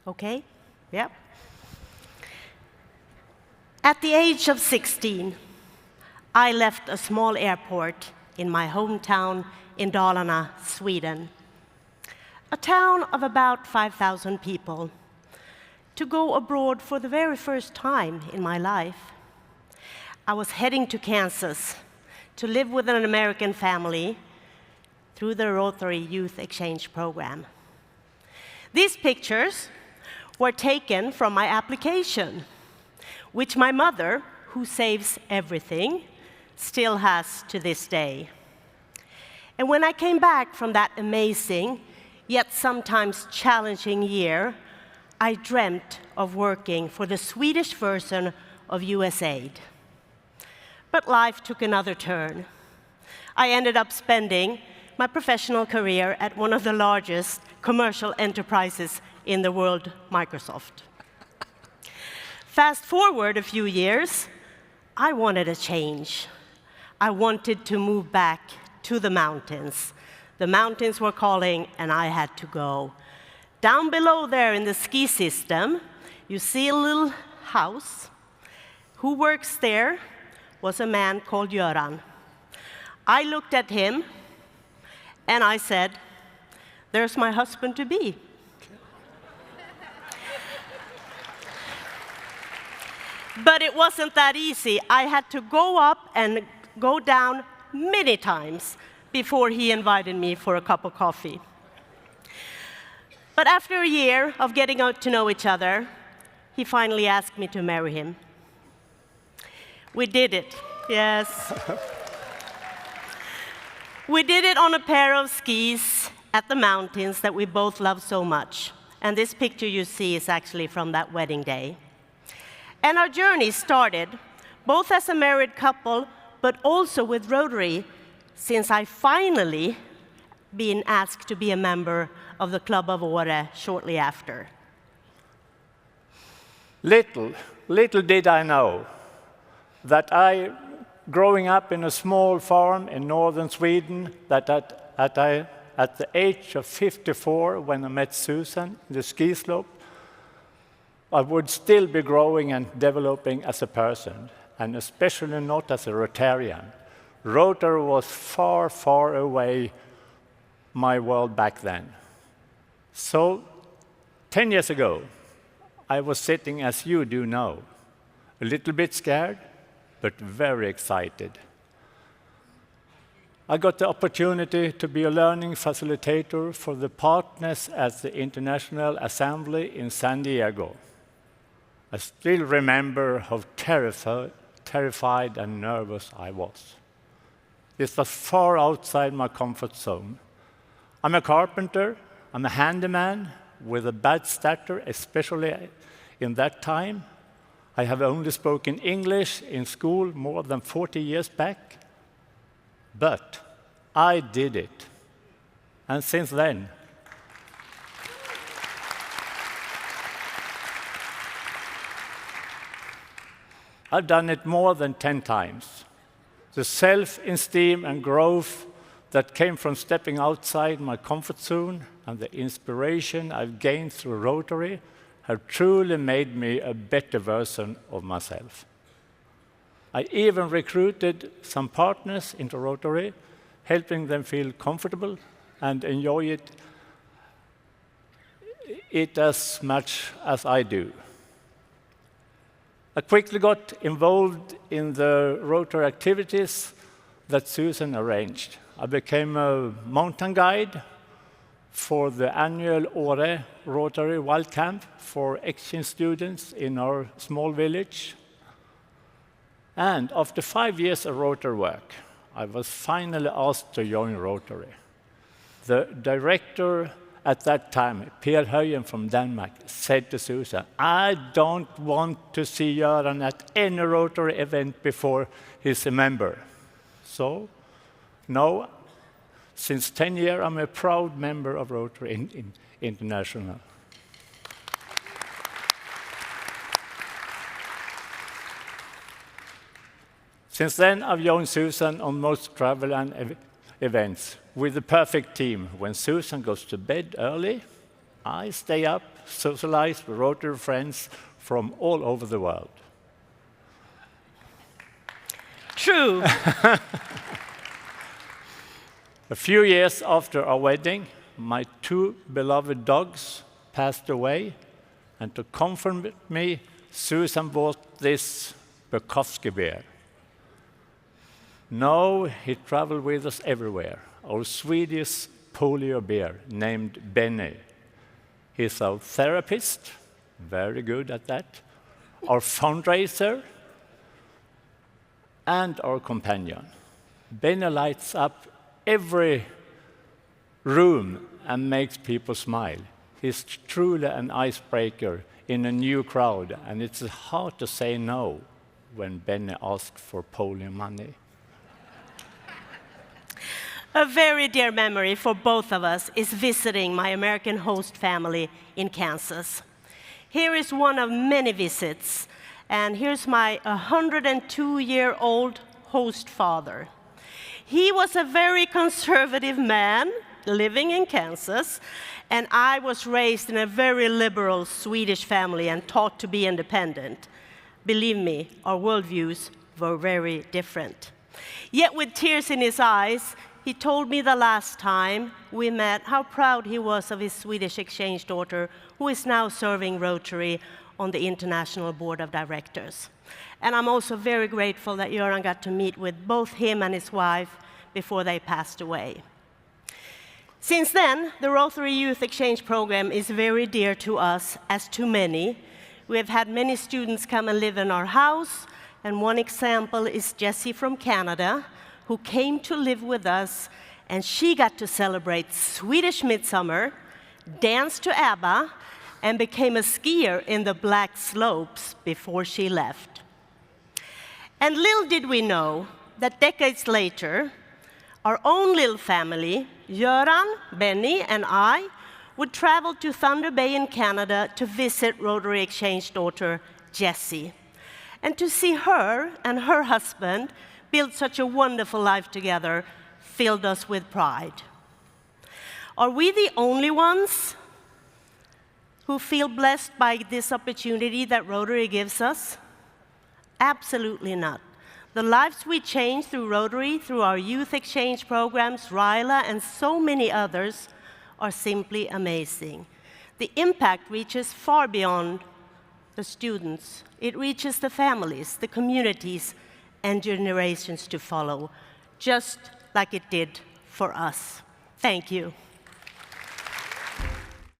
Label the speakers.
Speaker 1: Okay? Yep. At the age of 16, I left a small airport in my hometown in Dalarna, Sweden, a town of about 5,000 people, to go abroad for the very first time in my life. I was heading to Kansas to live with an American family through the Rotary Youth Exchange Program. These pictures were taken from my application, which my mother, who saves everything, still has to this day. And when I came back from that amazing, yet sometimes challenging year, I dreamt of working for the Swedish version of USAID. But life took another turn. I ended up spending my professional career at one of the largest commercial enterprises in the world, Microsoft. Fast forward a few years, I wanted a change. I wanted to move back to the mountains. The mountains were calling, and I had to go. Down below there in the ski system, you see a little house. Who works there was a man called Göran. I looked at him, and I said, "There's my husband-to-be." But it wasn't that easy. I had to go up and go down many times before he invited me for a cup of coffee. But after a year of getting to know each other, he finally asked me to marry him. We did it, yes. We did it on a pair of skis at the mountains that we both love so much. And this picture you see is actually from that wedding day. And our journey started both as a married couple, but also with Rotary, since I finally been asked to be a member of the Club of Åre shortly after.
Speaker 2: Little did I know that growing up in a small farm in northern Sweden, that at the age of 54, when I met Suzan in the ski slope, I would still be growing and developing as a person, and especially not as a Rotarian. Rotary was far, far away my world back then. So, 10 years ago, I was sitting as you do now, a little bit scared, but very excited. I got the opportunity to be a learning facilitator for the partners at the International Assembly in San Diego. I still remember how terrified and nervous I was. This was far outside my comfort zone. I'm a carpenter, I'm a handyman with a bad stutter, especially in that time. I have only spoken English in school more than 40 years back. But I did it. And since then, I've done it more than 10 times. The self-esteem and growth that came from stepping outside my comfort zone and the inspiration I've gained through Rotary have truly made me a better version of myself. I even recruited some partners into Rotary, helping them feel comfortable and enjoy it as much as I do. I quickly got involved in the Rotary activities that Suzan arranged. I became a mountain guide for the annual Åre Rotary Wild Camp for exchange students in our small village. And after 5 years of Rotary work, I was finally asked to join Rotary. The director at that time, Per Høyen from Denmark, said to Suzan, "I don't want to see Göran at any Rotary event before he's a member." So, now, since 10 years, I'm a proud member of Rotary International. Since then, I've joined Suzan on most travel and events with the perfect team. When Suzan goes to bed early, I stay up, socialize with Rotary friends from all over the world.
Speaker 1: True.
Speaker 2: A few years after our wedding, my 2 beloved dogs passed away, and to comfort me, Susan bought this Bukowski bear. Now he traveled with us everywhere, our Swedish polio bear named Benny. He's our therapist, very good at that, our fundraiser, and our companion. Benny lights up every room and makes people smile. He's truly an icebreaker in a new crowd, and it's hard to say no when Benny asks for polio money.
Speaker 1: A very dear memory for both of us is visiting my American host family in Kansas. Here is one of many visits, and here's my 102-year-old host father. He was a very conservative man living in Kansas, and I was raised in a very liberal Swedish family and taught to be independent. Believe me, our worldviews were very different. Yet with tears in his eyes, he told me the last time we met how proud he was of his Swedish exchange daughter, who is now serving Rotary on the International Board of Directors. And I'm also very grateful that Göran got to meet with both him and his wife before they passed away. Since then, the Rotary Youth Exchange Program is very dear to us, as to many. We have had many students come and live in our house, and one example is Jessie from Canada, who came to live with us, and she got to celebrate Swedish Midsummer, dance to ABBA, and became a skier in the Black Slopes before she left. And little did we know that decades later, our own little family, Göran, Benny, and I, would travel to Thunder Bay in Canada to visit Rotary Exchange daughter, Jessie, and to see her and her husband build such a wonderful life together filled us with pride. Are we the only ones who feel blessed by this opportunity that Rotary gives us? Absolutely not. The lives we change through Rotary, through our youth exchange programs, RILA, and so many others are simply amazing. The impact reaches far beyond the students. It reaches the families, the communities, and generations to follow, just like it did for us. Thank you.